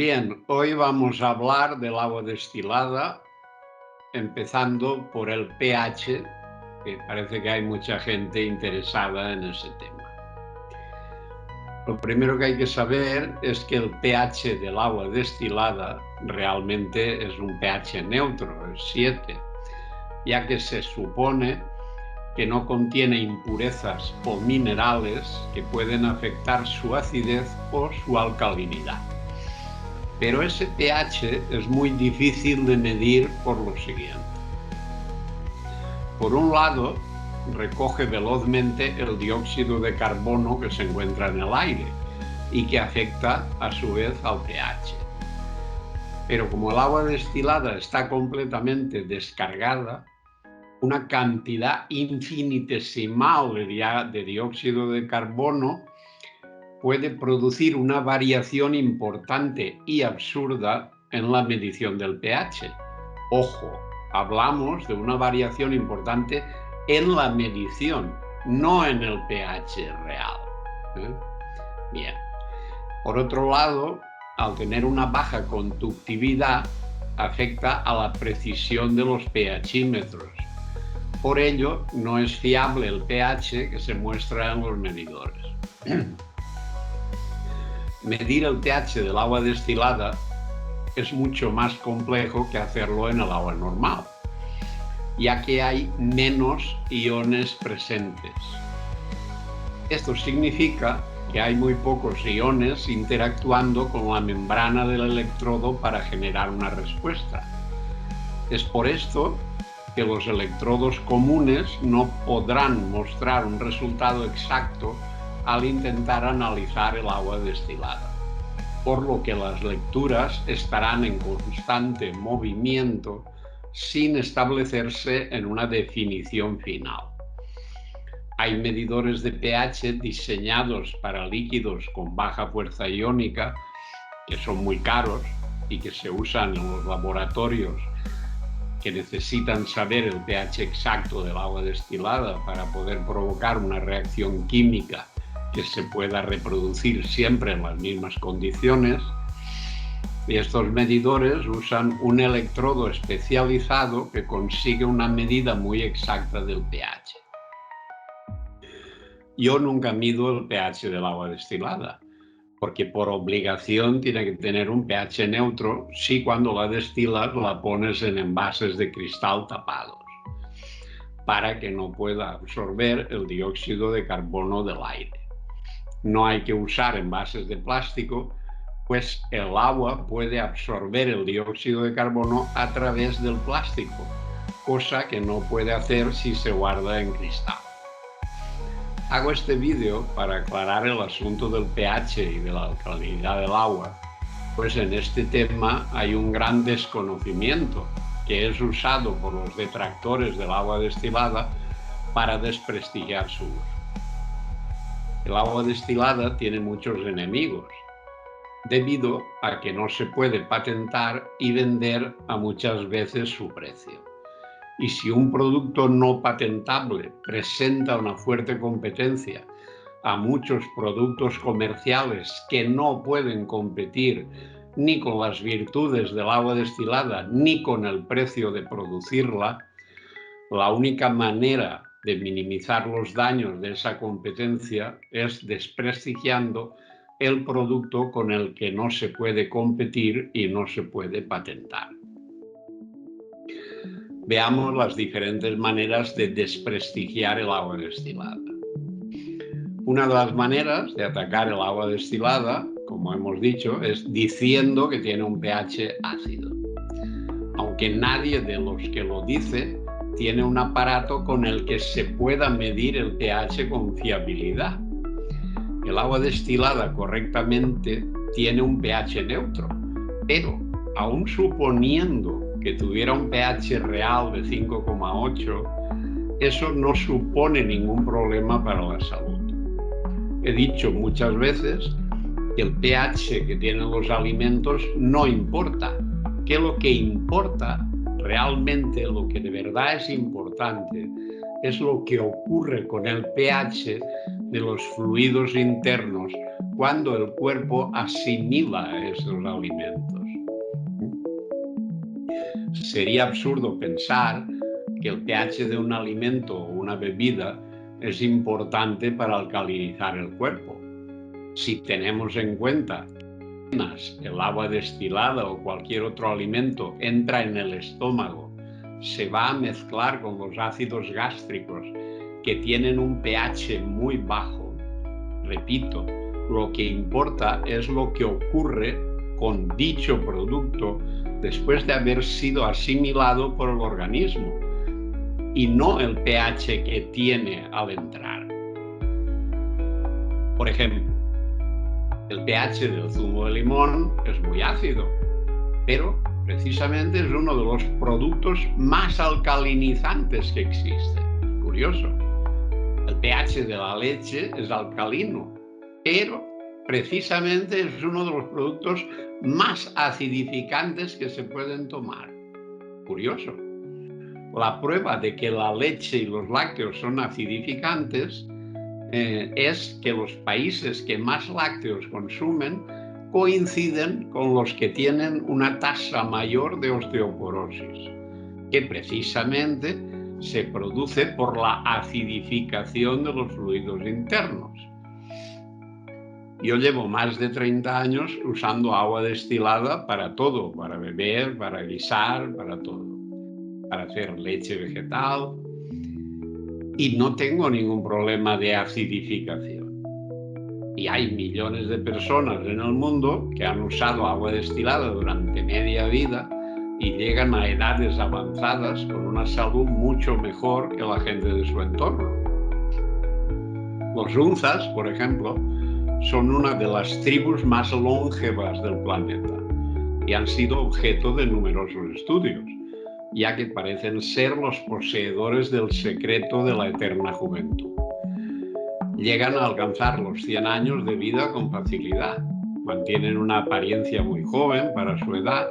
Bien, hoy vamos a hablar del agua destilada, empezando por el pH, que parece que hay mucha gente interesada en ese tema. Lo primero que hay que saber es que el pH del agua destilada realmente es un pH neutro, es 7, ya que se supone que no contiene impurezas o minerales que pueden afectar su acidez o su alcalinidad. Pero ese pH es muy difícil de medir por lo siguiente. Por un lado, recoge velozmente el dióxido de carbono que se encuentra en el aire y que afecta a su vez al pH. Pero como el agua destilada está completamente descargada, una cantidad infinitesimal de dióxido de carbono puede producir una variación importante y absurda en la medición del pH. Ojo, hablamos de una variación importante en la medición, no en el pH real. Bien. Por otro lado, al tener una baja conductividad, afecta a la precisión de los pHímetros. Por ello, no es fiable el pH que se muestra en los medidores. Medir el pH del agua destilada es mucho más complejo que hacerlo en el agua normal, ya que hay menos iones presentes. Esto significa que hay muy pocos iones interactuando con la membrana del electrodo para generar una respuesta. Es por esto que los electrodos comunes no podrán mostrar un resultado exacto al intentar analizar el agua destilada, por lo que las lecturas estarán en constante movimiento sin establecerse en una definición final. Hay medidores de pH diseñados para líquidos con baja fuerza iónica, que son muy caros y que se usan en los laboratorios que necesitan saber el pH exacto del agua destilada para poder provocar una reacción química que se pueda reproducir siempre en las mismas condiciones. Y estos medidores usan un electrodo especializado que consigue una medida muy exacta del pH. Yo nunca mido el pH del agua destilada, porque por obligación tiene que tener un pH neutro si cuando la destilas la pones en envases de cristal tapados, para que no pueda absorber el dióxido de carbono del aire. No hay que usar envases de plástico, pues el agua puede absorber el dióxido de carbono a través del plástico, cosa que no puede hacer si se guarda en cristal. Hago este vídeo para aclarar el asunto del pH y de la alcalinidad del agua, pues en este tema hay un gran desconocimiento que es usado por los detractores del agua destilada para desprestigiar su uso. El agua destilada tiene muchos enemigos, debido a que no se puede patentar y vender a muchas veces su precio. Y si un producto no patentable presenta una fuerte competencia a muchos productos comerciales que no pueden competir ni con las virtudes del agua destilada ni con el precio de producirla, la única manera de minimizar los daños de esa competencia es desprestigiando el producto con el que no se puede competir y no se puede patentar. Veamos las diferentes maneras de desprestigiar el agua destilada. Una de las maneras de atacar el agua destilada, como hemos dicho, es diciendo que tiene un pH ácido, aunque nadie de los que lo dice tiene un aparato con el que se pueda medir el pH con fiabilidad. El agua destilada correctamente tiene un pH neutro, pero aún suponiendo que tuviera un pH real de 5,8, eso no supone ningún problema para la salud. He dicho muchas veces que el pH que tienen los alimentos no importa, que lo que importa realmente, lo que de verdad es importante, es lo que ocurre con el pH de los fluidos internos cuando el cuerpo asimila esos alimentos. Sería absurdo pensar que el pH de un alimento o una bebida es importante para alcalinizar el cuerpo. Si tenemos en cuenta que el agua destilada o cualquier otro alimento entra en el estómago, se va a mezclar con los ácidos gástricos que tienen un pH muy bajo. Repito, lo que importa es lo que ocurre con dicho producto después de haber sido asimilado por el organismo y no el pH que tiene al entrar. Por ejemplo, el pH del zumo de limón es muy ácido, pero precisamente es uno de los productos más alcalinizantes que existen. Curioso. El pH de la leche es alcalino, pero precisamente es uno de los productos más acidificantes que se pueden tomar. Curioso. La prueba de que la leche y los lácteos son acidificantes es que los países que más lácteos consumen coinciden con los que tienen una tasa mayor de osteoporosis, que precisamente se produce por la acidificación de los fluidos internos. Yo llevo más de 30 años usando agua destilada para todo, para beber, para guisar, para todo, para hacer leche vegetal, y no tengo ningún problema de acidificación. Y hay millones de personas en el mundo que han usado agua destilada durante media vida y llegan a edades avanzadas con una salud mucho mejor que la gente de su entorno. Los unzas, por ejemplo, son una de las tribus más longevas del planeta y han sido objeto de numerosos estudios, ya que parecen ser los poseedores del secreto de la eterna juventud. Llegan a alcanzar los 100 años de vida con facilidad, mantienen una apariencia muy joven para su edad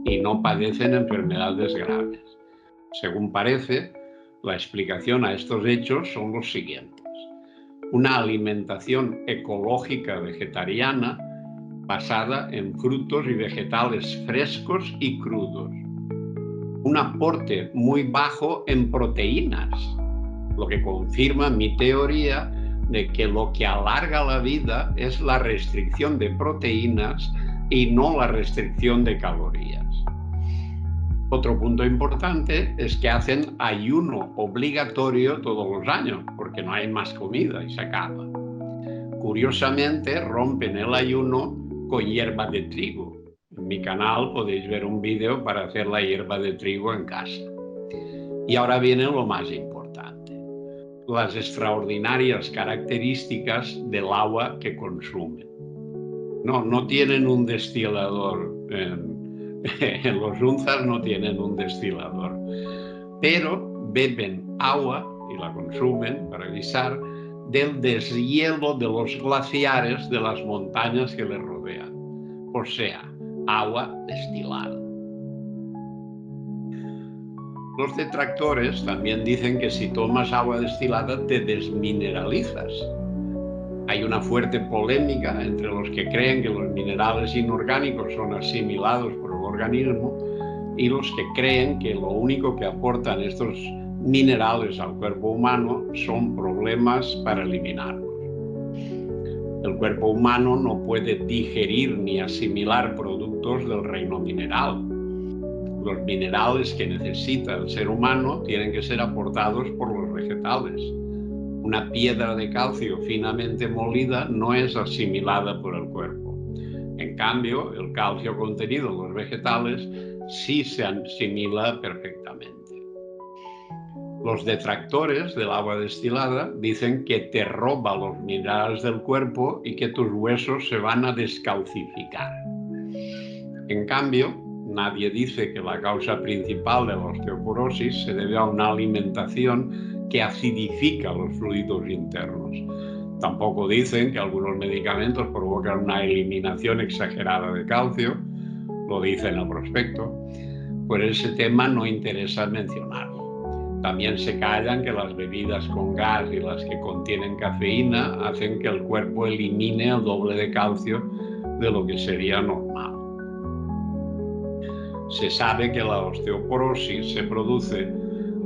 y no padecen enfermedades graves. Según parece, la explicación a estos hechos son los siguientes. Una alimentación ecológica vegetariana basada en frutos y vegetales frescos y crudos. Un aporte muy bajo en proteínas, lo que confirma mi teoría de que lo que alarga la vida es la restricción de proteínas y no la restricción de calorías. Otro punto importante es que hacen ayuno obligatorio todos los años, porque no hay más comida y se acaba. Curiosamente, rompen el ayuno con hierba de trigo. En mi canal podéis ver un vídeo para hacer la hierba de trigo en casa. Y ahora viene lo más importante, las extraordinarias características del agua que consumen. No tienen un destilador, los unzas no tienen un destilador, pero beben agua y la consumen para guisar del deshielo de los glaciares de las montañas que les rodean, o sea, agua destilada. Los detractores también dicen que si tomas agua destilada te desmineralizas. Hay una fuerte polémica entre los que creen que los minerales inorgánicos son asimilados por el organismo y los que creen que lo único que aportan estos minerales al cuerpo humano son problemas para eliminarlos. El cuerpo humano no puede digerir ni asimilar productos del reino mineral. Los minerales que necesita el ser humano tienen que ser aportados por los vegetales. Una piedra de calcio finamente molida no es asimilada por el cuerpo. En cambio, el calcio contenido en los vegetales sí se asimila perfectamente. Los detractores del agua destilada dicen que te roba los minerales del cuerpo y que tus huesos se van a descalcificar. En cambio, nadie dice que la causa principal de la osteoporosis se debe a una alimentación que acidifica los fluidos internos. Tampoco dicen que algunos medicamentos provocan una eliminación exagerada de calcio, lo dice en el prospecto, pues ese tema no interesa mencionarlo. También se callan que las bebidas con gas y las que contienen cafeína hacen que el cuerpo elimine el doble de calcio de lo que sería normal. Se sabe que la osteoporosis se produce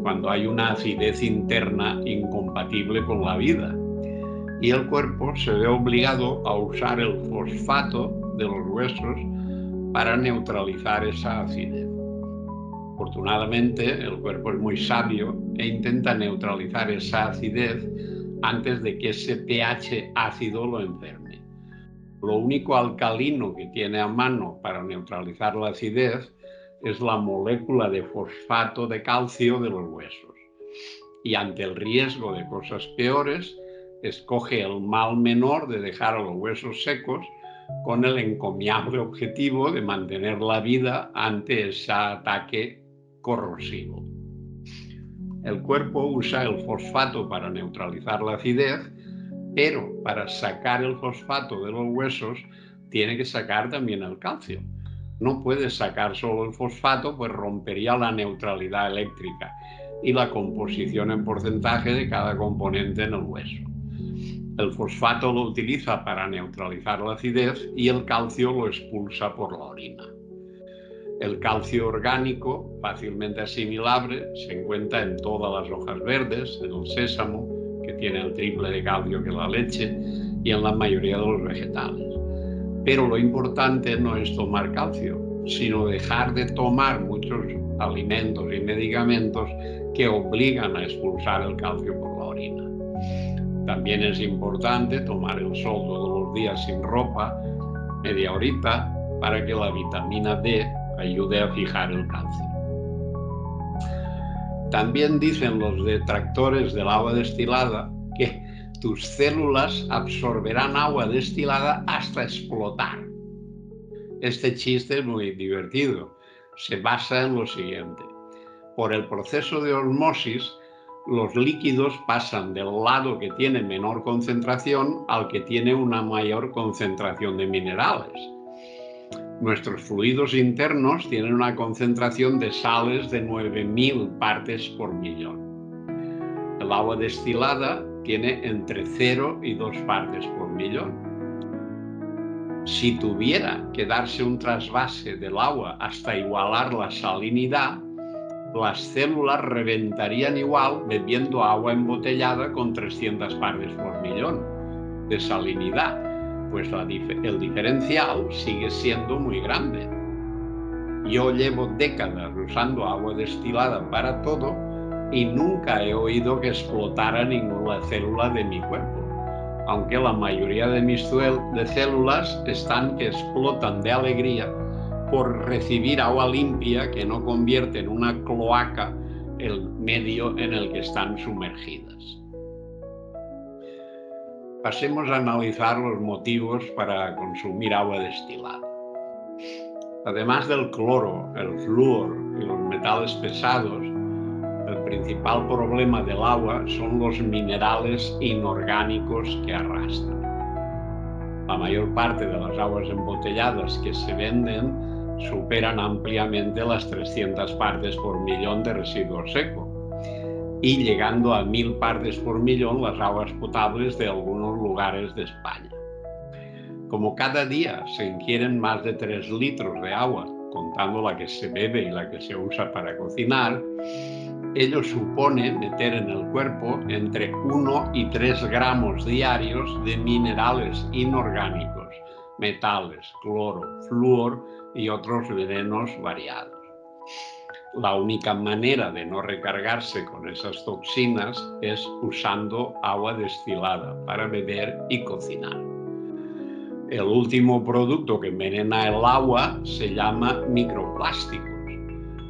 cuando hay una acidez interna incompatible con la vida y el cuerpo se ve obligado a usar el fosfato de los huesos para neutralizar esa acidez. Afortunadamente, el cuerpo es muy sabio e intenta neutralizar esa acidez antes de que ese pH ácido lo enferme. Lo único alcalino que tiene a mano para neutralizar la acidez es la molécula de fosfato de calcio de los huesos. Y ante el riesgo de cosas peores, escoge el mal menor de dejar a los huesos secos con el encomiable objetivo de mantener la vida ante ese ataque corrosivo. El cuerpo usa el fosfato para neutralizar la acidez, pero para sacar el fosfato de los huesos tiene que sacar también el calcio. No puede sacar solo el fosfato, pues rompería la neutralidad eléctrica y la composición en porcentaje de cada componente en el hueso. El fosfato lo utiliza para neutralizar la acidez y el calcio lo expulsa por la orina. El calcio orgánico, fácilmente asimilable, se encuentra en todas las hojas verdes, en el sésamo, que tiene el triple de calcio que la leche, y en la mayoría de los vegetales. Pero lo importante no es tomar calcio, sino dejar de tomar muchos alimentos y medicamentos que obligan a expulsar el calcio por la orina. También es importante tomar el sol todos los días sin ropa, media horita, para que la vitamina D ayude a fijar el calcio. También dicen los detractores del agua destilada que tus células absorberán agua destilada hasta explotar. Este chiste es muy divertido. Se basa en lo siguiente. Por el proceso de osmosis, los líquidos pasan del lado que tiene menor concentración al que tiene una mayor concentración de minerales. Nuestros fluidos internos tienen una concentración de sales de 9.000 partes por millón. El agua destilada tiene entre 0 y 2 partes por millón. Si tuviera que darse un trasvase del agua hasta igualar la salinidad, las células reventarían igual bebiendo agua embotellada con 300 partes por millón de salinidad, pues el diferencial sigue siendo muy grande. Yo llevo décadas usando agua destilada para todo y nunca he oído que explotara ninguna célula de mi cuerpo, aunque la mayoría de mis células están que explotan de alegría por recibir agua limpia que no convierte en una cloaca el medio en el que están sumergidas. Pasemos a analizar los motivos para consumir agua destilada. Además del cloro, el flúor y los metales pesados, el principal problema del agua son los minerales inorgánicos que arrastran. La mayor parte de las aguas embotelladas que se venden superan ampliamente las 300 partes por millón de residuo seco y llegando a 1.000 partes por millón las aguas potables de algunos lugares de España. Como cada día se ingieren más de 3 litros de agua, contando la que se bebe y la que se usa para cocinar, ello supone meter en el cuerpo entre 1 y 3 gramos diarios de minerales inorgánicos, metales, cloro, flúor y otros venenos variados. La única manera de no recargarse con esas toxinas es usando agua destilada para beber y cocinar. El último producto que envenena el agua se llama microplásticos.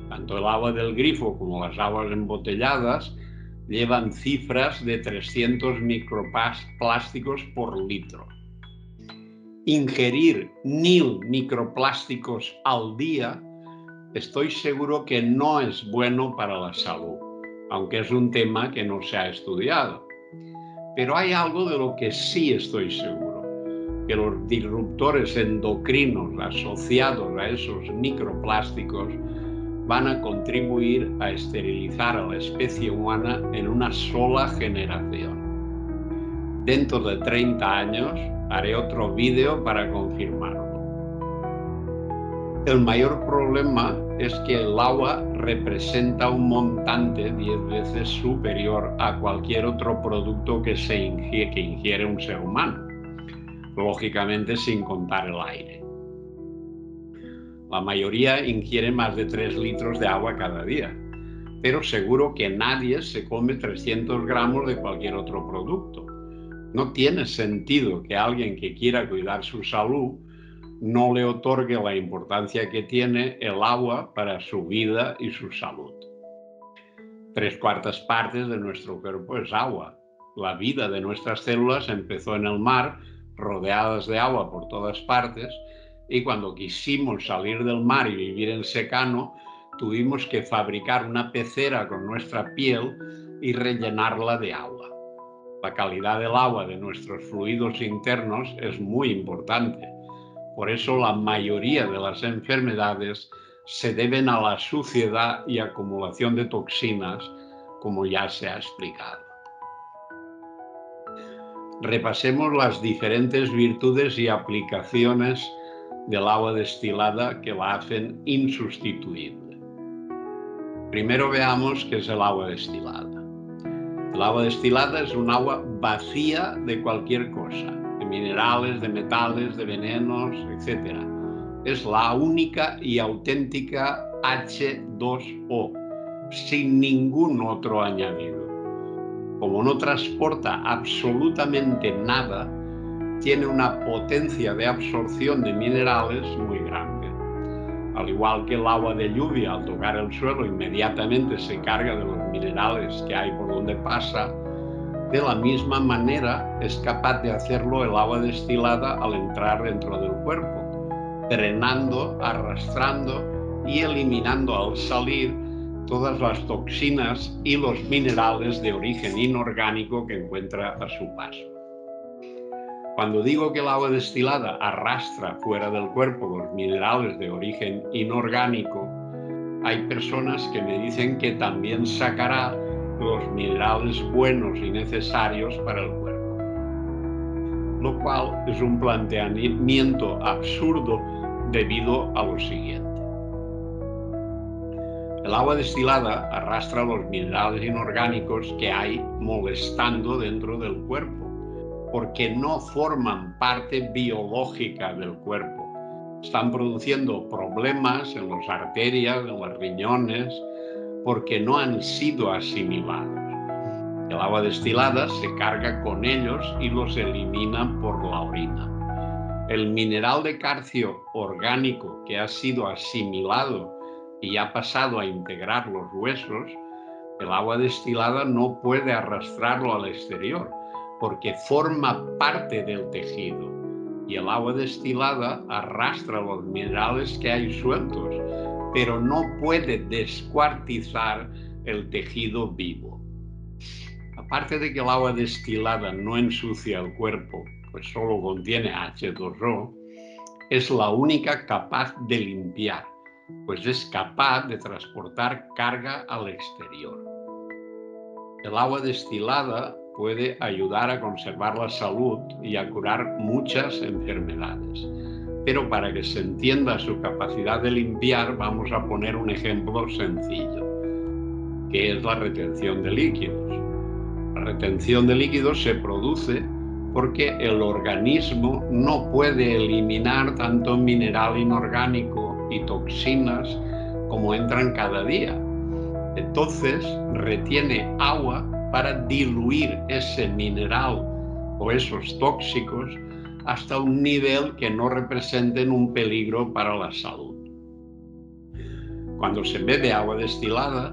Tanto el agua del grifo como las aguas embotelladas llevan cifras de 300 microplásticos por litro. Ingerir 1.000 microplásticos al día estoy seguro que no es bueno para la salud, aunque es un tema que no se ha estudiado. Pero hay algo de lo que sí estoy seguro, que los disruptores endocrinos asociados a esos microplásticos van a contribuir a esterilizar a la especie humana en una sola generación. Dentro de 30 años haré otro vídeo para confirmarlo. El mayor problema es que el agua representa un montante 10 veces superior a cualquier otro producto que ingiere un ser humano, lógicamente sin contar el aire. La mayoría ingiere más de 3 litros de agua cada día, pero seguro que nadie se come 300 gramos de cualquier otro producto. No tiene sentido que alguien que quiera cuidar su salud no le otorgue la importancia que tiene el agua para su vida y su salud. 3/4 partes de nuestro cuerpo es agua. La vida de nuestras células empezó en el mar, rodeadas de agua por todas partes, y cuando quisimos salir del mar y vivir en secano, tuvimos que fabricar una pecera con nuestra piel y rellenarla de agua. La calidad del agua de nuestros fluidos internos es muy importante. Por eso la mayoría de las enfermedades se deben a la suciedad y acumulación de toxinas, como ya se ha explicado. Repasemos las diferentes virtudes y aplicaciones del agua destilada que la hacen insustituible. Primero veamos qué es el agua destilada. El agua destilada es un agua vacía de cualquier cosa, de minerales, de metales, de venenos, etc. Es la única y auténtica H2O, sin ningún otro añadido. Como no transporta absolutamente nada, tiene una potencia de absorción de minerales muy grande. Al igual que el agua de lluvia, al tocar el suelo inmediatamente se carga de los minerales que hay por donde pasa, de la misma manera es capaz de hacerlo el agua destilada al entrar dentro del cuerpo, drenando, arrastrando y eliminando al salir todas las toxinas y los minerales de origen inorgánico que encuentra a su paso. Cuando digo que el agua destilada arrastra fuera del cuerpo los minerales de origen inorgánico, hay personas que me dicen que también sacará los minerales buenos y necesarios para el cuerpo, lo cual es un planteamiento absurdo debido a lo siguiente. El agua destilada arrastra los minerales inorgánicos que hay molestando dentro del cuerpo, porque no forman parte biológica del cuerpo. Están produciendo problemas en las arterias, en los riñones, porque no han sido asimilados. El agua destilada se carga con ellos y los elimina por la orina. El mineral de calcio orgánico que ha sido asimilado y ha pasado a integrar los huesos, el agua destilada no puede arrastrarlo al exterior, porque forma parte del tejido. Y el agua destilada arrastra los minerales que hay sueltos, pero no puede descuartizar el tejido vivo. Aparte de que el agua destilada no ensucia el cuerpo, pues solo contiene H2O, es la única capaz de limpiar, pues es capaz de transportar carga al exterior. El agua destilada puede ayudar a conservar la salud y a curar muchas enfermedades. Pero para que se entienda su capacidad de limpiar, vamos a poner un ejemplo sencillo, que es la retención de líquidos. La retención de líquidos se produce porque el organismo no puede eliminar tanto mineral inorgánico y toxinas como entran cada día. Entonces retiene agua para diluir ese mineral o esos tóxicos hasta un nivel que no representen un peligro para la salud. Cuando se bebe agua destilada,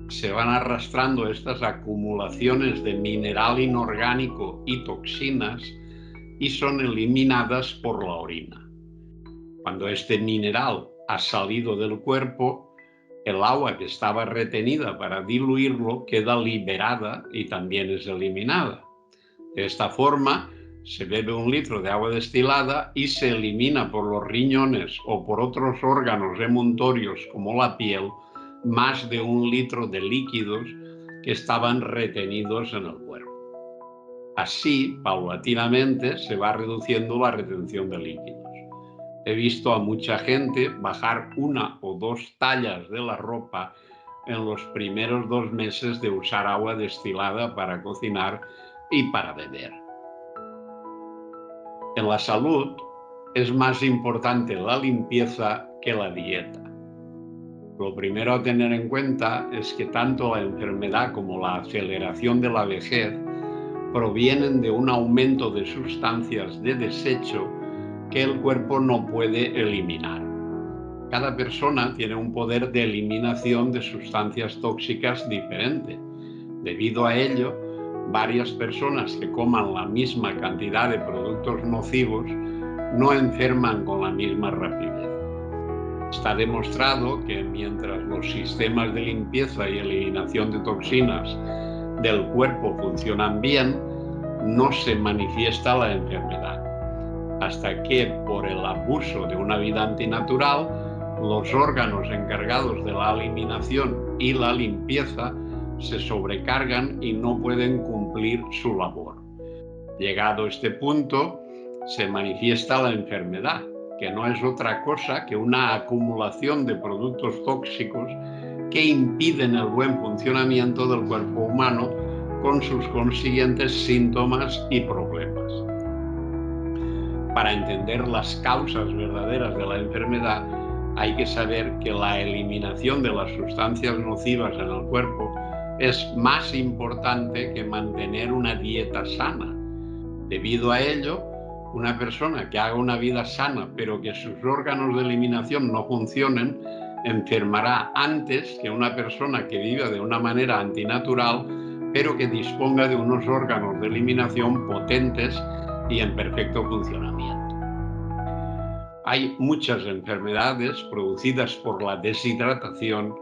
se van arrastrando estas acumulaciones de mineral inorgánico y toxinas y son eliminadas por la orina. Cuando este mineral ha salido del cuerpo, el agua que estaba retenida para diluirlo queda liberada y también es eliminada. De esta forma, se bebe 1 litro de agua destilada y se elimina por los riñones o por otros órganos emuntorios como la piel más de 1 litro de líquidos que estaban retenidos en el cuerpo. Así, paulatinamente, se va reduciendo la retención de líquidos. He visto a mucha gente bajar 1 o 2 tallas de la ropa en los primeros 2 meses de usar agua destilada para cocinar y para beber. En la salud es más importante la limpieza que la dieta. Lo primero a tener en cuenta es que tanto la enfermedad como la aceleración de la vejez provienen de un aumento de sustancias de desecho que el cuerpo no puede eliminar. Cada persona tiene un poder de eliminación de sustancias tóxicas diferente. Debido a ello, varias personas que coman la misma cantidad de productos nocivos no enferman con la misma rapidez. Está demostrado que mientras los sistemas de limpieza y eliminación de toxinas del cuerpo funcionan bien, no se manifiesta la enfermedad, hasta que por el abuso de una vida antinatural, los órganos encargados de la eliminación y la limpieza se sobrecargan y no pueden cumplir su labor. Llegado este punto, se manifiesta la enfermedad, que no es otra cosa que una acumulación de productos tóxicos que impiden el buen funcionamiento del cuerpo humano con sus consiguientes síntomas y problemas. Para entender las causas verdaderas de la enfermedad, hay que saber que la eliminación de las sustancias nocivas en el cuerpo es más importante que mantener una dieta sana. Debido a ello, una persona que haga una vida sana pero que sus órganos de eliminación no funcionen, enfermará antes que una persona que viva de una manera antinatural pero que disponga de unos órganos de eliminación potentes y en perfecto funcionamiento. Hay muchas enfermedades producidas por la deshidratación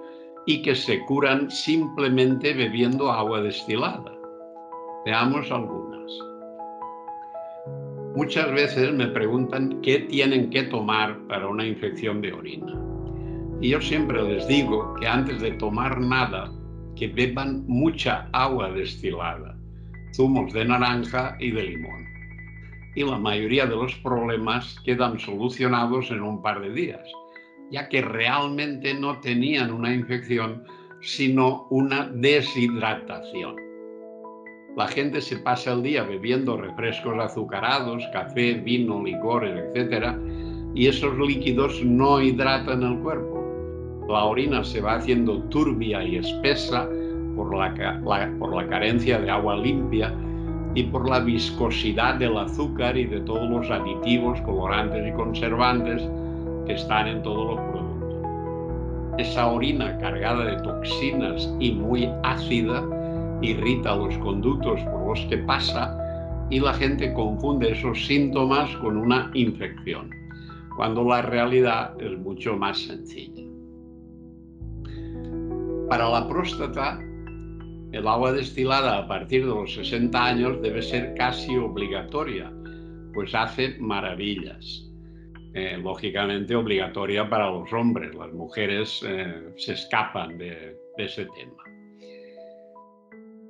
y que se curan simplemente bebiendo agua destilada. Veamos algunas. Muchas veces me preguntan qué tienen que tomar para una infección de orina. Y yo siempre les digo que antes de tomar nada, que beban mucha agua destilada, zumos de naranja y de limón. Y la mayoría de los problemas quedan solucionados en un par de días, ya que realmente no tenían una infección, sino una deshidratación. La gente se pasa el día bebiendo refrescos azucarados, café, vino, licores, etc., y esos líquidos no hidratan el cuerpo. La orina se va haciendo turbia y espesa por la carencia de agua limpia y por la viscosidad del azúcar y de todos los aditivos, colorantes y conservantes que están en todos los productos. Esa orina cargada de toxinas y muy ácida irrita los conductos por los que pasa y la gente confunde esos síntomas con una infección, cuando la realidad es mucho más sencilla. Para la próstata, el agua destilada a partir de los 60 años debe ser casi obligatoria, pues hace maravillas. Lógicamente obligatoria para los hombres, las mujeres se escapan de ese tema.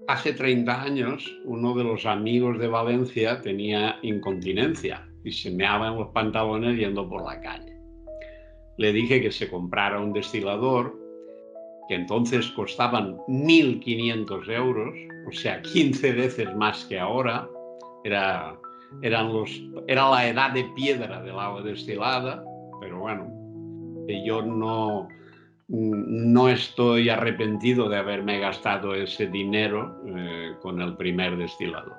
Hace 30 años, uno de los amigos de Valencia tenía incontinencia y se meaba en los pantalones yendo por la calle. Le dije que se comprara un destilador, que entonces costaban 1.500 euros, o sea, 15 veces más que ahora. Era la edad de piedra del agua destilada, pero bueno, yo no estoy arrepentido de haberme gastado ese dinero con el primer destilador.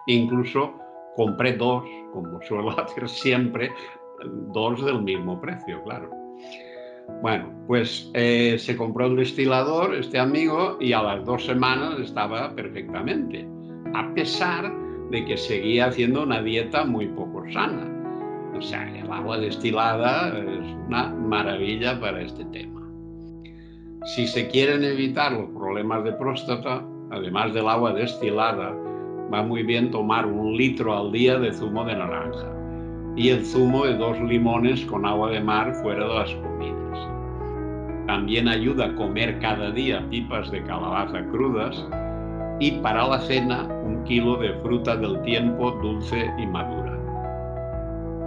Incluso compré 2, como suelo hacer siempre, 2 del mismo precio, claro. Bueno, pues se compró el destilador, este amigo, y a las 2 semanas estaba perfectamente, a pesar de que seguía haciendo una dieta muy poco sana. O sea, el agua destilada es una maravilla para este tema. Si se quieren evitar los problemas de próstata, además del agua destilada, va muy bien tomar 1 litro al día de zumo de naranja y el zumo de 2 limones con agua de mar fuera de las comidas. También ayuda a comer cada día pipas de calabaza crudas y para la cena 1 kilo de fruta del tiempo dulce y madura.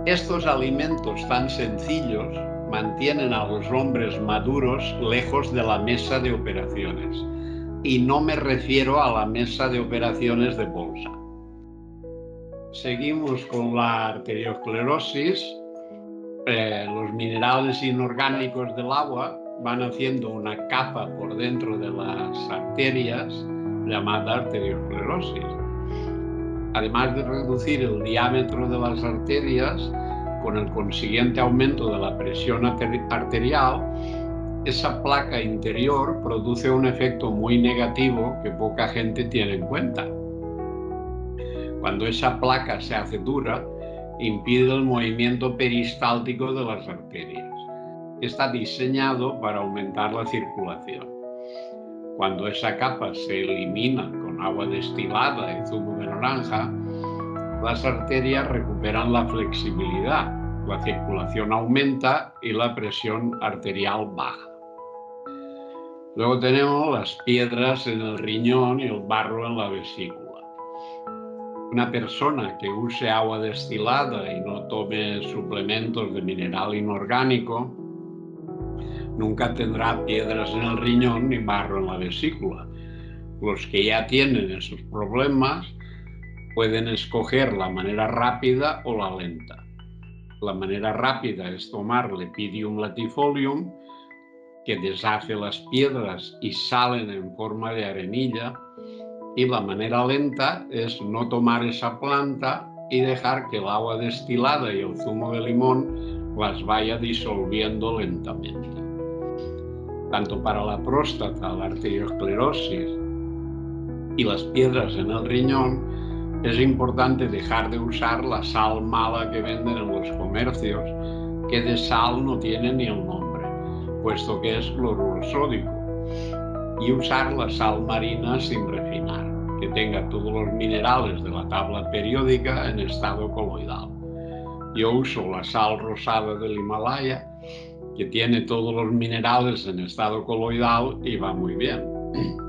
Estos alimentos tan sencillos mantienen a los hombres maduros lejos de la mesa de operaciones. Y no me refiero a la mesa de operaciones de bolsa. Seguimos con la arteriosclerosis. Los minerales inorgánicos del agua van haciendo una capa por dentro de las arterias llamada arteriosclerosis. Además de reducir el diámetro de las arterias, con el consiguiente aumento de la presión arterial, esa placa interior produce un efecto muy negativo que poca gente tiene en cuenta. Cuando esa placa se hace dura, impide el movimiento peristáltico de las arterias. Está diseñado para aumentar la circulación. Cuando esa capa se elimina con agua destilada y zumo de naranja, las arterias recuperan la flexibilidad, la circulación aumenta y la presión arterial baja. Luego tenemos las piedras en el riñón y el barro en la vesícula. Una persona que use agua destilada y no tome suplementos de mineral inorgánico nunca tendrá piedras en el riñón ni barro en la vesícula. Los que ya tienen esos problemas pueden escoger la manera rápida o la lenta. La manera rápida es tomar Lepidium latifolium, que deshace las piedras y salen en forma de arenilla, y la manera lenta es no tomar esa planta y dejar que el agua destilada y el zumo de limón las vaya disolviendo lentamente. Tanto para la próstata, la arteriosclerosis y las piedras en el riñón, es importante dejar de usar la sal mala que venden en los comercios, que de sal no tiene ni el nombre, puesto que es cloruro sódico, y usar la sal marina sin refinar, que tenga todos los minerales de la tabla periódica en estado coloidal. Yo uso la sal rosada del Himalaya, que tiene todos los minerales en estado coloidal y va muy bien.